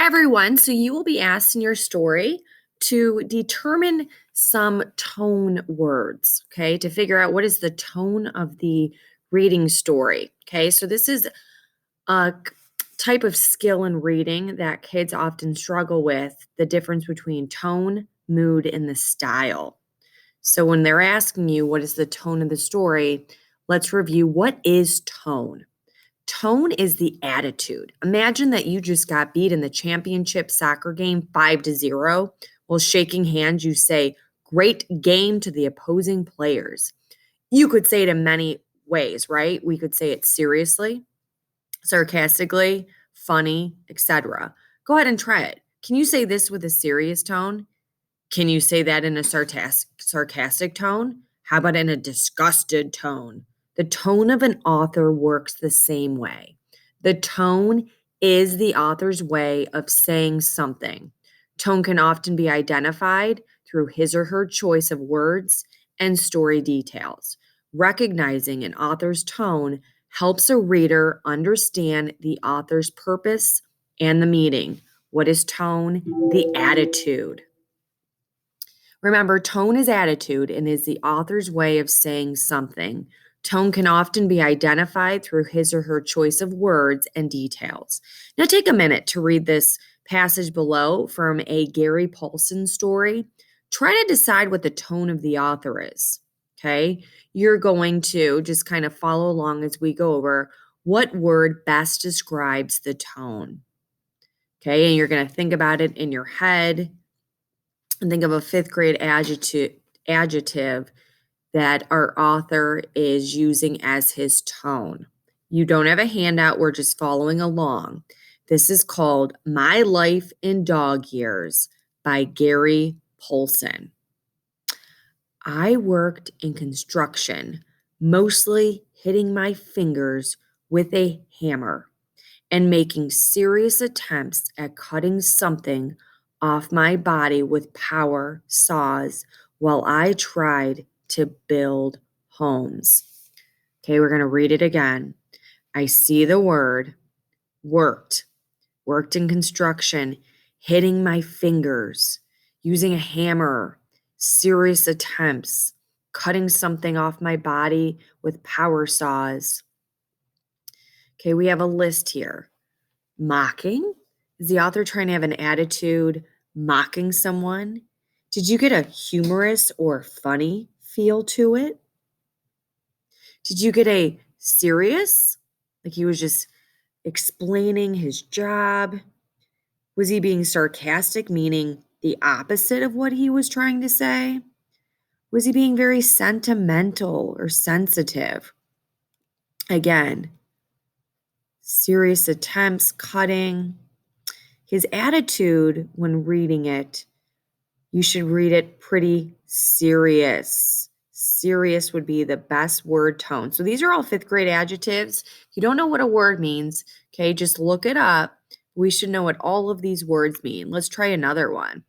everyone. So you will be asked in your story to determine some tone words, okay, to figure out what is the tone of the reading story. Okay, so this is a type of skill in reading that kids often struggle with, the difference between tone, mood, and the style. So when they're asking you what is the tone of the story, let's review what is tone. Tone is the attitude. Imagine that you just got beat in the championship soccer game 5-0. While shaking hands, you say, "Great game" to the opposing players. You could say it in many ways, right? We could say it seriously, sarcastically, funny, etc. Go ahead and try it. Can you say this with a serious tone? Can you say that in a sarcastic tone? How about in a disgusted tone? The tone of an author works the same way. The tone is the author's way of saying something. Tone can often be identified through his or her choice of words and story details. Recognizing an author's tone helps a reader understand the author's purpose and the meaning. What is tone? The attitude. Remember, tone is attitude and is the author's way of saying something. Tone can often be identified through his or her choice of words and details. Now, take a minute to read this passage below from a Gary Paulson story. Try to decide what the tone of the author is. Okay, you're going to just kind of follow along as we go over what word best describes the tone. Okay, and you're going to think about it in your head and think of a fifth grade adjective that our author is using as his tone. You don't have a handout, we're just following along. This is called My Life in Dog Years by Gary Paulson. I worked in construction, mostly hitting my fingers with a hammer and making serious attempts at cutting something off my body with power saws while I tried to build homes. Okay, we're going to read it again. I see the word worked in construction, hitting my fingers, using a hammer, serious attempts, cutting something off my body with power saws. Okay, we have a list here. Mocking. Is the author trying to have an attitude mocking someone? Did you get a humorous or funny feel to it? Did you get a serious? Like he was just explaining his job? Was he being sarcastic, meaning the opposite of what he was trying to say? Was he being very sentimental or sensitive? Again, serious attempts, cutting. His attitude when reading it, you should read it pretty serious. Serious would be the best word tone. So these are all fifth grade adjectives. If you don't know what a word means, okay, just look it up. We should know what all of these words mean. Let's try another one.